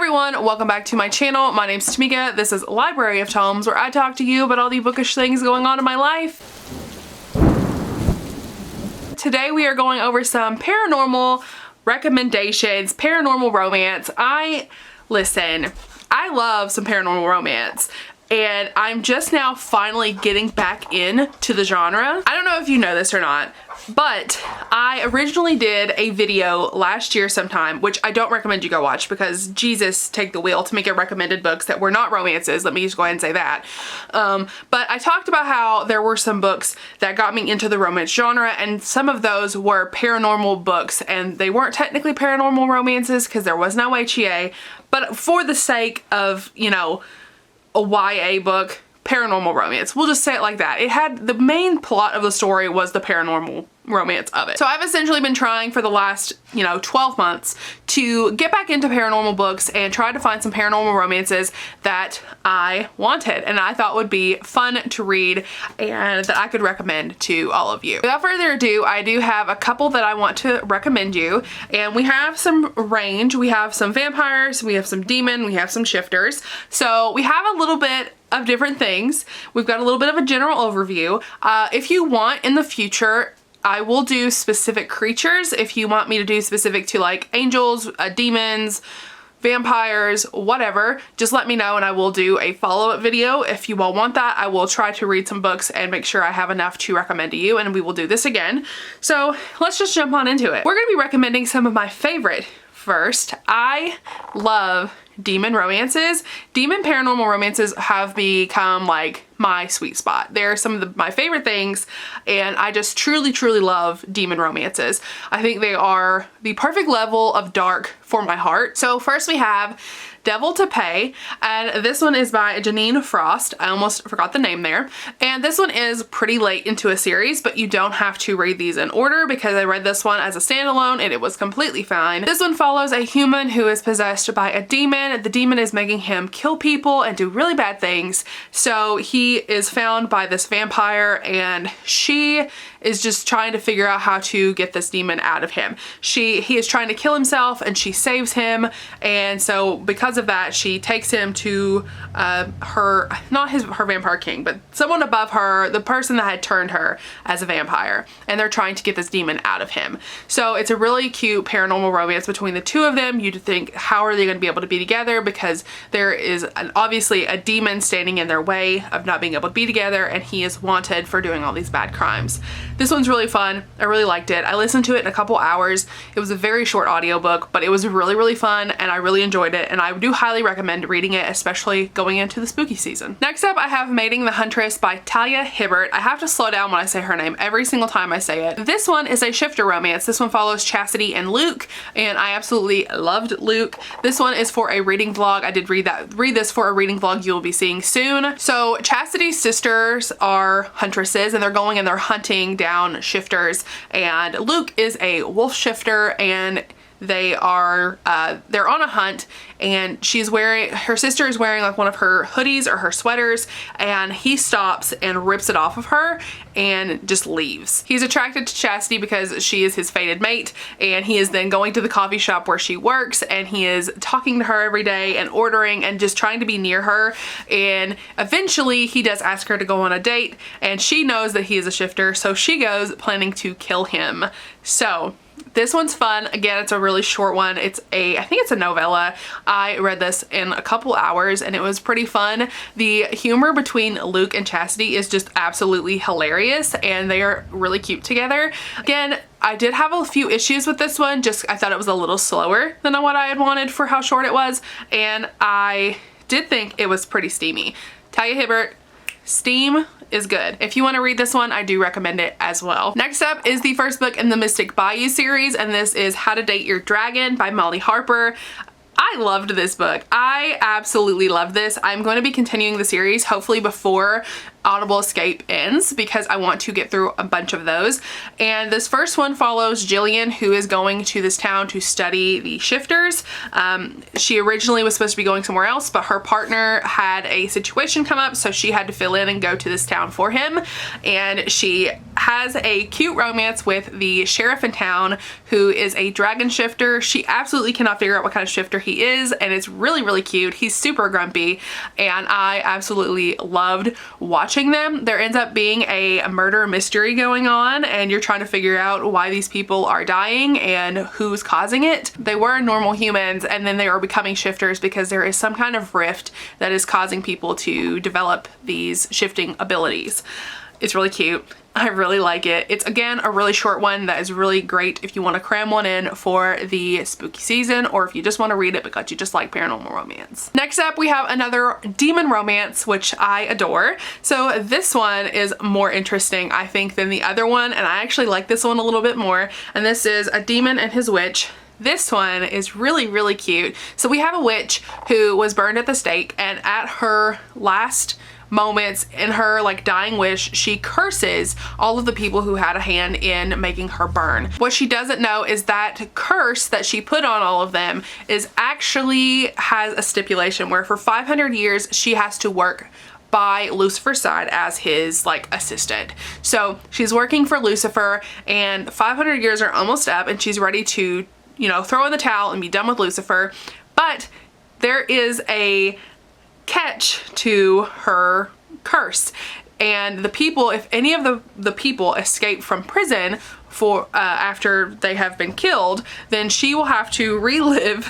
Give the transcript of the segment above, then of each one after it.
everyone, welcome back to my channel. My name's Tamika. This is Library of Tomes, where I talk to you about all the bookish things going on in my life. Today we are going over some paranormal recommendations, paranormal romance. Listen, I love some paranormal romance. And I'm just now finally getting back into the genre. I don't know if you know this or not, but I originally did a video last year sometime, which I don't recommend you go watch because Jesus take the wheel to make it recommended books that were not romances. Let me just go ahead and say that. But I talked about how there were some books that got me into the romance genre, and some of those were paranormal books, and they weren't technically paranormal romances because there was no HEA, but for the sake of, you know, a YA book, paranormal romance. We'll just say it like that. It had the main plot of the story was the paranormal romance of it. So I've essentially been trying for the last, 12 months to get back into paranormal books and try to find some paranormal romances that I wanted and I thought would be fun to read and that I could recommend to all of you. Without further ado, I do have a couple that I want to recommend you, and we have some range. We have some vampires, we have some demon, we have some shifters. So we have a little bit of different things. We've got a little bit of a general overview. If you want in the future, I will do specific creatures. If you want me to do specific to like angels, demons, vampires, whatever, just let me know and I will do a follow-up video. If you all want that, I will try to read some books and make sure I have enough to recommend to you, and we will do this again. So let's just jump on into it. We're gonna be recommending some of my favorite first. I love demon romances. Demon paranormal romances have become like my sweet spot. They're some of my favorite things, and I just truly love demon romances. I think they are the perfect level of dark for my heart. So first we have Devil to Pay, and this one is by Jeaniene Frost. I almost forgot the name there. And this one is pretty late into a series, but you don't have to read these in order because I read this one as a standalone and it was completely fine. This one follows a human who is possessed by a demon. The demon is making him kill people and do really bad things. So he is found by this vampire, and she is just trying to figure out how to get this demon out of him. He is trying to kill himself and she saves him, and so because of that she takes him to her vampire king, but someone above her, the person that had turned her as a vampire, and they're trying to get this demon out of him. So it's a really cute paranormal romance between the two of them. You'd think, how are they going to be able to be together, because there is obviously a demon standing in their way of not being able to be together, and he is wanted for doing all these bad crimes. This one's really fun. I really liked it. I listened to it in a couple hours. It was a very short audiobook, but it was really fun and I really enjoyed it, and I do highly recommend reading it, especially going into the spooky season. Next up, I have Mating the Huntress by Talia Hibbert. I have to slow down when I say her name every single time I say it. This one is a shifter romance. This one follows Chastity and Luke, and I absolutely loved Luke. This one is for a reading vlog. I did read this for a reading vlog you will be seeing soon. So Chastity's sisters are huntresses, and they're going and they're hunting down shifters, and Luke is a wolf shifter, and they're on a hunt, and her sister is wearing like one of her hoodies or her sweaters, and he stops and rips it off of her and just leaves. He's attracted to Chastity because she is his fated mate, and he is then going to the coffee shop where she works, and he is talking to her every day and ordering and just trying to be near her, and eventually he does ask her to go on a date, and she knows that he is a shifter, so she goes planning to kill him. So this one's fun. Again, it's a really short one. I think it's a novella. I read this in a couple hours and it was pretty fun. The humor between Luke and Chastity is just absolutely hilarious, and they are really cute together. Again, I did have a few issues with this one. I thought it was a little slower than what I had wanted for how short it was, and I did think it was pretty steamy. Talia Hibbert, steam is good. If you want to read this one, I do recommend it as well. Next up is the first book in the Mystic Bayou series, and this is How to Date Your Dragon by Molly Harper. I loved this book. I absolutely loved this. I'm going to be continuing the series hopefully before Audible Escape ends, because I want to get through a bunch of those. And this first one follows Jillian, who is going to this town to study the shifters. She originally was supposed to be going somewhere else, but her partner had a situation come up, so she had to fill in and go to this town for him. And she has a cute romance with the sheriff in town who is a dragon shifter. She absolutely cannot figure out what kind of shifter he is, and it's really, really cute. He's super grumpy, and I absolutely loved watching them. There ends up being a murder mystery going on, and you're trying to figure out why these people are dying and who's causing it. They were normal humans, and then they are becoming shifters because there is some kind of rift that is causing people to develop these shifting abilities. It's really cute. I really like it. It's, again, a really short one that is really great if you want to cram one in for the spooky season, or if you just want to read it because you just like paranormal romance. Next up, we have another demon romance, which I adore. So this one is more interesting, I think, than the other one, and I actually like this one a little bit more. And this is A Demon and His Witch. This one is really, really cute. So we have a witch who was burned at the stake, and at her last moments, in her like dying wish, she curses all of the people who had a hand in making her burn. What she doesn't know is that curse that she put on all of them is actually has a stipulation where for 500 years she has to work by Lucifer's side as his like assistant. So she's working for Lucifer, and 500 years are almost up, and she's ready to, you know, throw in the towel and be done with Lucifer. But there is a catch to her curse, and the people, if any of the people escape from prison for after they have been killed, then she will have to relive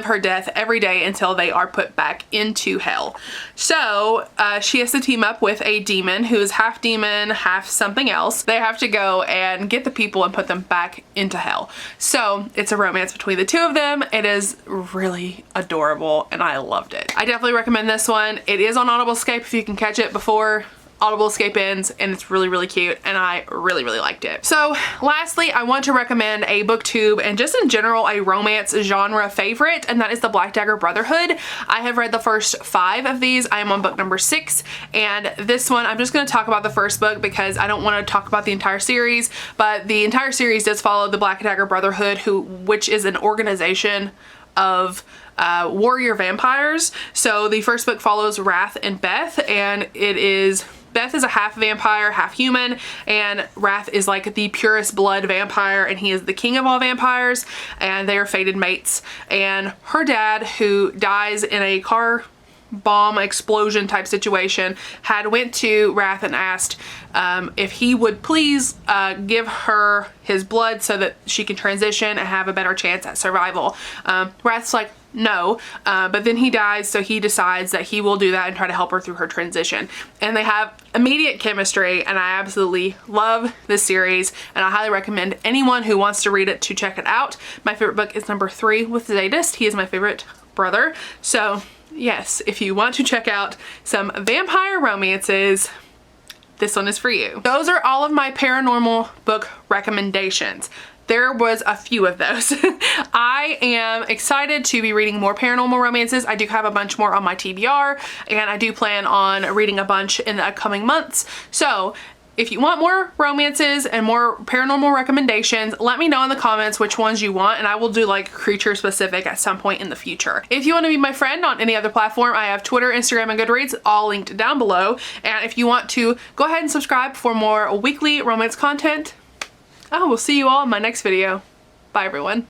her death every day until they are put back into hell. So she has to team up with a demon who is half demon, half something else. They have to go and get the people and put them back into hell. So it's a romance between the two of them. It is really adorable, and I loved it. I definitely recommend this one. It is on Audible Escape if you can catch it before Audible Escape ends, and it's really, really cute, and I really, really liked it. So lastly, I want to recommend a booktube and just in general a romance genre favorite, and that is the Black Dagger Brotherhood. I have read the first 5 of these. I am on book number 6, and this one I'm just going to talk about the first book because I don't want to talk about the entire series, but the entire series does follow the Black Dagger Brotherhood, which is an organization of warrior vampires. So the first book follows Wrath and Beth, and Beth is a half vampire, half human, and Wrath is like the purest blood vampire, and he is the king of all vampires, and they are fated mates. And her dad, who dies in a car bomb explosion type situation, had went to Wrath and asked if he would please give her his blood so that she can transition and have a better chance at survival. Wrath's like, no, but then he dies, so he decides that he will do that and try to help her through her transition. And they have immediate chemistry, and I absolutely love this series, and I highly recommend anyone who wants to read it to check it out. My favorite book is number 3 with Zadist. He is my favorite brother. So yes, if you want to check out some vampire romances, this one is for you. Those are all of my paranormal book recommendations. There was a few of those. I am excited to be reading more paranormal romances. I do have a bunch more on my TBR, and I do plan on reading a bunch in the upcoming months. So if you want more romances and more paranormal recommendations, let me know in the comments which ones you want, and I will do like creature specific at some point in the future. If you want to be my friend on any other platform, I have Twitter, Instagram, and Goodreads all linked down below. And if you want to, go ahead and subscribe for more weekly romance content. I will see you all in my next video. Bye everyone.